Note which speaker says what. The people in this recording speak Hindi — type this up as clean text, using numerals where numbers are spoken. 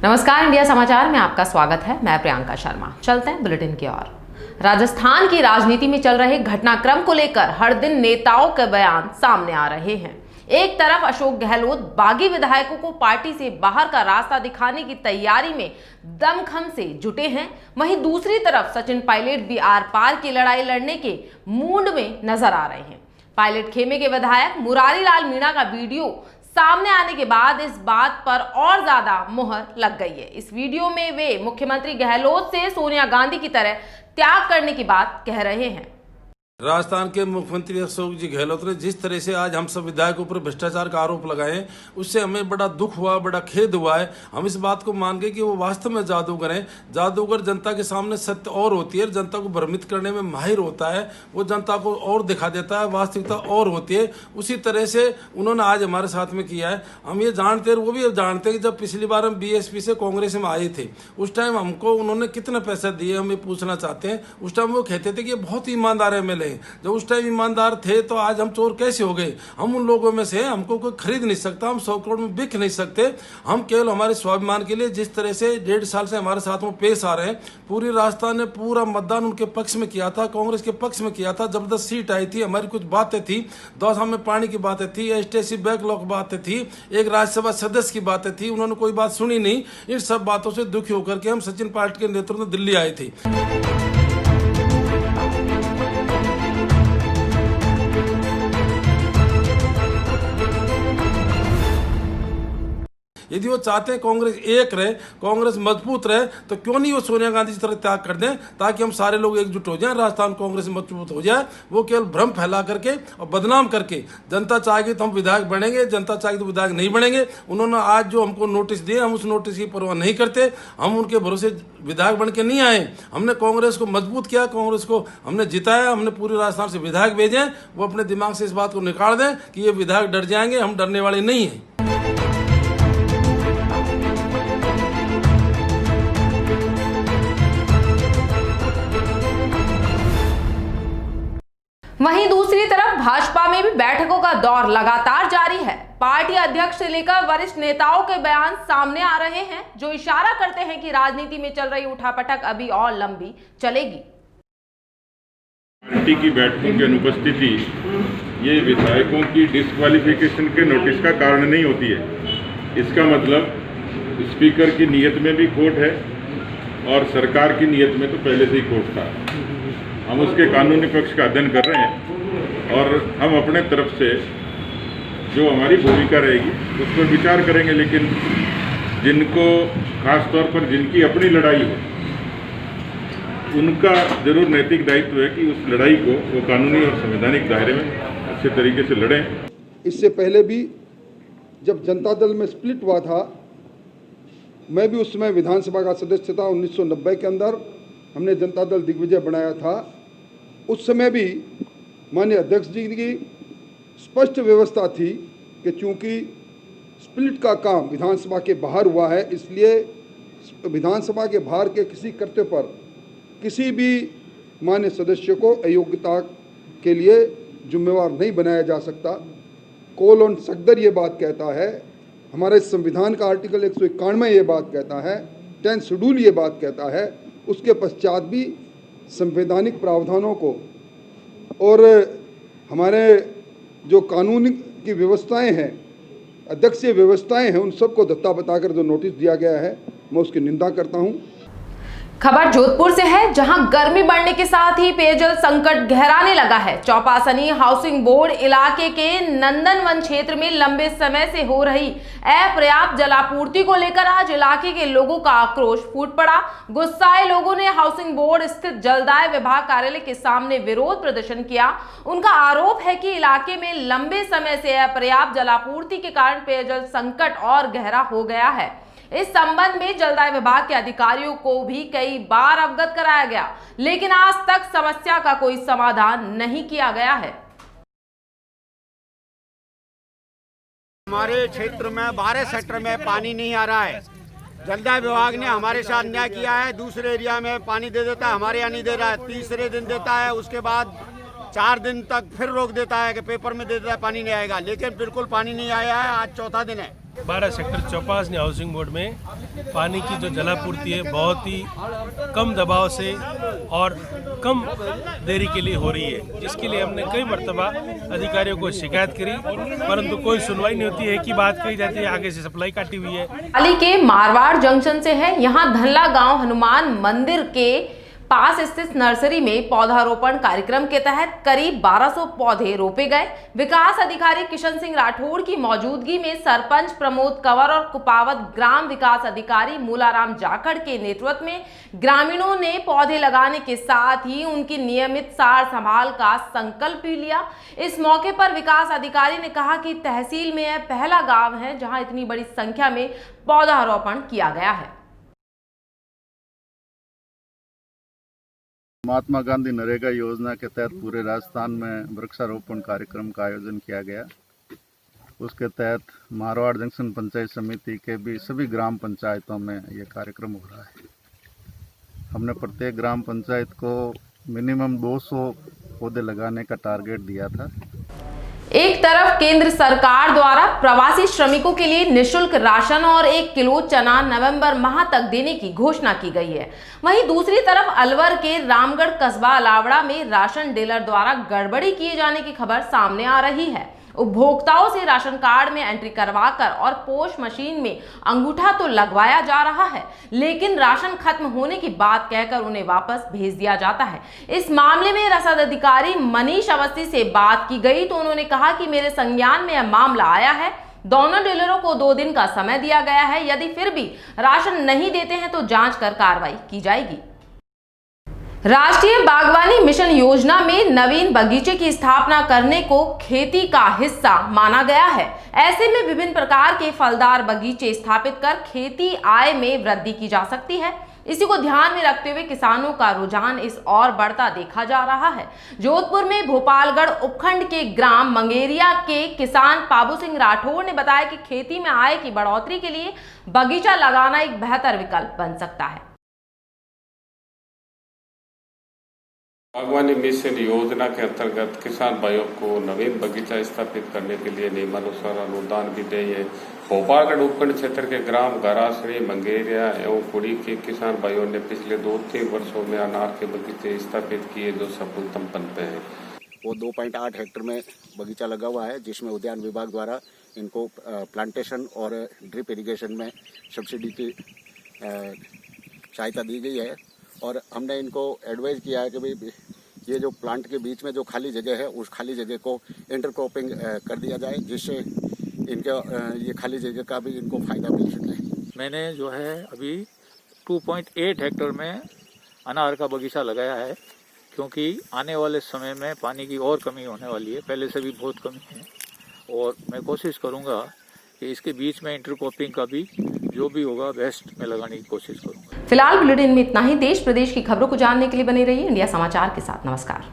Speaker 1: नमस्कार, इंडिया समाचार में आपका स्वागत है। मैं प्रियंका शर्मा। चलते हैं बुलेटिन की ओर। राजस्थान की राजनीति में चल रहे घटनाक्रम को लेकर हर दिन नेताओं के बयान सामने आ रहे हैं। एक तरफ अशोक गहलोत बागी विधायकों को पार्टी से बाहर का रास्ता दिखाने की तैयारी में दमखम से जुटे हैं, वहीं दूसरी तरफ सचिन पायलट भी आर पार की लड़ाई लड़ने के मूड में नजर आ रहे हैं। पायलट खेमे के विधायक मुरारी लाल मीणा का वीडियो सामने आने के बाद इस बात पर और ज्यादा मुहर लग गई है। इस वीडियो में वे मुख्यमंत्री गहलोत से सोनिया गांधी की तरह त्याग करने की बात कह रहे हैं।
Speaker 2: राजस्थान के मुख्यमंत्री अशोक जी गहलोत ने जिस तरह से आज हम सब विधायकों पर भ्रष्टाचार का आरोप लगाए, उससे हमें बड़ा दुख हुआ, बड़ा खेद हुआ है। हम इस बात को मान गए कि वो वास्तव में जादूगर हैं। जादूगर जनता के सामने सत्य और होती है, जनता को भ्रमित करने में माहिर होता है, वो जनता को और दिखा देता है, वास्तविकता और होती है। उसी तरह से उन्होंने आज हमारे साथ में किया है। हम ये जानते हैं, वो भी जानते हैं कि जब पिछली बार हम बीएसपी से कांग्रेस में आए थे, उस टाइम हमको उन्होंने कितना पैसा दिए, हम ये पूछना चाहते हैं। उस टाइम वो कहते थे कि ये बहुत ही ईमानदार एमएलए हैं। जब उस टाइम ईमानदार थे तो आज हम चोर कैसे हो गए? हम उन लोगों में से, हमको कोई खरीद नहीं सकता, हम 100 करोड़ में बिक नहीं सकते। हम केवल हमारे स्वाभिमान के लिए जिस तरह से 1.5 साल से हमारे साथ में पेश आ रहे हैं, पूरी राजस्थान ने पूरा मतदान उनके पक्ष में किया था, कांग्रेस के पक्ष में किया था। जबरदस्त सीट आई थी, हमारी कुछ बातें थी, दौसा में पानी की बातें थी, एसटीसी बैकलॉग बातें थी, एक राज्यसभा सदस्य की बातें थी, उन्होंने कोई बात सुनी नहीं। इन सब बातों से दुखी होकर के हम सचिन पायलट के नेतृत्व में दिल्ली आए थे। यदि वो चाहते हैं कांग्रेस एक रहे, कांग्रेस मजबूत रहे, तो क्यों नहीं वो सोनिया गांधी की तरह त्याग कर दें, ताकि हम सारे लोग एकजुट हो जाएं, राजस्थान कांग्रेस मजबूत हो जाए। वो केवल भ्रम फैला करके और बदनाम करके, जनता चाहेगी तो हम विधायक बनेंगे, जनता चाहेगी तो विधायक नहीं बनेंगे। उन्होंने आज जो हमको नोटिस दिए, हम उस नोटिस की परवाह नहीं करते। हम उनके भरोसे विधायक बन के नहीं आए। हमने कांग्रेस को मजबूत किया, कांग्रेस को हमने जिताया, हमने पूरे राजस्थान से विधायक भेजे। वो अपने दिमाग से इस बात को निकाल दें कि ये विधायक डर जाएंगे, हम डरने वाले नहीं हैं।
Speaker 1: वहीं दूसरी तरफ भाजपा में भी बैठकों का दौर लगातार जारी है। पार्टी अध्यक्ष से लेकर वरिष्ठ नेताओं के बयान सामने आ रहे हैं, जो इशारा करते हैं कि राजनीति में चल रही उठापटक अभी और लंबी चलेगी।
Speaker 3: पार्टी की बैठकों की अनुपस्थिति ये विधायकों की डिस्क्वालिफिकेशन के नोटिस का कारण नहीं होती है। इसका मतलब स्पीकर की नीयत में भी खोट है और सरकार की नीयत में तो पहले से ही खोट था। हम उसके कानूनी पक्ष का अध्ययन कर रहे हैं और हम अपने तरफ से जो हमारी भूमिका रहेगी उस पर विचार करेंगे। लेकिन जिनको खास तौर पर जिनकी अपनी लड़ाई हो, उनका जरूर नैतिक दायित्व है कि उस लड़ाई को वो कानूनी और संवैधानिक दायरे में अच्छे तरीके से लड़ें।
Speaker 4: इससे पहले भी जब जनता दल में स्प्लिट हुआ था, मैं भी उस समय विधानसभा का सदस्य था। 1990 के अंदर हमने जनता दल दिग्विजय बनाया था। उस समय भी माननीय अध्यक्ष जी की स्पष्ट व्यवस्था थी कि चूंकि स्प्लिट का काम विधानसभा के बाहर हुआ है, इसलिए विधानसभा के बाहर के किसी कर्तव्य पर किसी भी माननीय सदस्य को अयोग्यता के लिए जिम्मेवार नहीं बनाया जा सकता। कोल ऑन सगदर ये बात कहता है, हमारे संविधान का आर्टिकल 191 ये बात कहता है, 10 शेड्यूल ये बात कहता है। उसके पश्चात भी संवैधानिक प्रावधानों को और हमारे जो कानून की व्यवस्थाएं हैं, अध्यक्षीय व्यवस्थाएं हैं, उन सबको धत्ता बताकर जो नोटिस दिया गया है, मैं उसकी निंदा करता हूं।
Speaker 1: खबर जोधपुर से है, जहां गर्मी बढ़ने के साथ ही पेयजल संकट गहराने लगा है। चौपासनी हाउसिंग बोर्ड इलाके के नंदनवन क्षेत्र में लंबे समय से हो रही अपर्याप्त जलापूर्ति को लेकर आज इलाके के लोगों का आक्रोश फूट पड़ा। गुस्साए लोगों ने हाउसिंग बोर्ड स्थित जलदाय विभाग कार्यालय के सामने विरोध प्रदर्शन किया। उनका आरोप है कि इलाके में लंबे समय से अपर्याप्त जलापूर्ति के कारण पेयजल संकट और गहरा हो गया है। इस संबंध में जलदाय विभाग के अधिकारियों को भी कई बार अवगत कराया गया, लेकिन आज तक समस्या का कोई समाधान नहीं किया गया है।
Speaker 5: हमारे क्षेत्र में 12 सेक्टर में पानी नहीं आ रहा है। जलदाय विभाग ने हमारे साथ अन्याय किया है। दूसरे एरिया में पानी दे देता है, हमारे यहाँ नहीं दे रहा है। तीसरे दिन देता है, उसके बाद 4 दिन तक फिर रोक देता है कि पेपर में दे देता है पानी नहीं आएगा, लेकिन बिल्कुल पानी नहीं आया है। आज चौथा दिन है।
Speaker 6: 12 सेक्टर चौपासनी हाउसिंग बोर्ड में पानी की जो जलापूर्ति है बहुत ही कम दबाव से और कम देरी के लिए हो रही है, जिसके लिए हमने कई मरतबा अधिकारियों को शिकायत करी, परंतु कोई सुनवाई नहीं होती है कि बात कही जाती है आगे से सप्लाई काटी हुई है।
Speaker 1: पाली के मारवाड़ जंक्शन से है। यहाँ धनला गांव हनुमान मंदिर के पास स्थित नर्सरी में पौधारोपण कार्यक्रम के तहत करीब 1200 पौधे रोपे गए। विकास अधिकारी किशन सिंह राठौड़ की मौजूदगी में सरपंच प्रमोद कंवर और कुपावत ग्राम विकास अधिकारी मूलाराम जाखड़ के नेतृत्व में ग्रामीणों ने पौधे लगाने के साथ ही उनकी नियमित सार संभाल का संकल्प भी लिया। इस मौके पर विकास अधिकारी ने कहा कि तहसील में यह पहला गाँव है जहाँ इतनी बड़ी संख्या में पौधारोपण किया गया है।
Speaker 7: महात्मा गांधी नरेगा योजना के तहत पूरे राजस्थान में वृक्षारोपण कार्यक्रम का आयोजन किया गया। उसके तहत मारवाड़ जंक्शन पंचायत समिति के भी सभी ग्राम पंचायतों में ये कार्यक्रम हो रहा है। हमने प्रत्येक ग्राम पंचायत को मिनिमम 200 पौधे लगाने का टारगेट दिया था।
Speaker 1: एक तरफ केंद्र सरकार द्वारा प्रवासी श्रमिकों के लिए निशुल्क राशन और 1 किलो चना नवंबर माह तक देने की घोषणा की गई है, वहीं दूसरी तरफ अलवर के रामगढ़ कस्बा अलावड़ा में राशन डीलर द्वारा गड़बड़ी किए जाने की खबर सामने आ रही है। उपभोक्ताओं से राशन कार्ड में एंट्री करवाकर और पोस्ट मशीन में अंगूठा तो लगवाया जा रहा है, लेकिन राशन खत्म होने की बात कहकर उन्हें वापस भेज दिया जाता है। इस मामले में रसद अधिकारी मनीष अवस्थी से बात की गई तो उन्होंने कहा कि मेरे संज्ञान में यह मामला आया है। दोनों डीलरों को 2 दिन का समय दिया गया है। यदि फिर भी राशन नहीं देते हैं तो जांच कर कार्रवाई की जाएगी। राष्ट्रीय बागवानी मिशन योजना में नवीन बगीचे की स्थापना करने को खेती का हिस्सा माना गया है। ऐसे में विभिन्न प्रकार के फलदार बगीचे स्थापित कर खेती आय में वृद्धि की जा सकती है। इसी को ध्यान में रखते हुए किसानों का रुझान इस ओर बढ़ता देखा जा रहा है। जोधपुर में भोपालगढ़ उपखंड के ग्राम मंगेरिया के किसान पाबू सिंह राठौड़ ने बताया कि खेती में आय की बढ़ोतरी के लिए बगीचा लगाना एक बेहतर विकल्प बन सकता है।
Speaker 8: बागवानी मिशन योजना के अंतर्गत किसान भाइयों को नवीन बगीचा स्थापित करने के लिए नियमानुसार अनुदान भी दें। भोपालगढ़ उपखंड क्षेत्र के ग्राम घरासरी मंगेरिया एवं कुड़ी के किसान भाइयों ने पिछले 2-3 वर्षों में अनार के बगीचे स्थापित किए जो सफलतम बनते हैं।
Speaker 9: वो 2.8 हेक्टेयर में बगीचा लगा हुआ है, जिसमें उद्यान विभाग द्वारा इनको प्लांटेशन और ड्रिप इरिगेशन में सब्सिडी की सहायता दी गई है। और हमने इनको एडवाइज किया है कि भाई ये जो प्लांट के बीच में जो खाली जगह है उस खाली जगह को इंटरक्रॉपिंग कर दिया जाए, जिससे इनका ये खाली जगह का भी इनको फायदा मिल सके।
Speaker 10: मैंने जो है अभी 2.8 हेक्टेयर में अनार का बगीचा लगाया है, क्योंकि आने वाले समय में पानी की और कमी होने वाली है, पहले से भी बहुत कमी है। और मैं कोशिश करूँगा कि इसके बीच में इंटरक्रॉपिंग का भी जो भी होगा बेस्ट में लगाने की कोशिश करूंगा।
Speaker 1: फिलहाल बुलेटिन में इतना ही। देश प्रदेश की खबरों को जानने के लिए बने रहिए इंडिया समाचार के साथ। नमस्कार।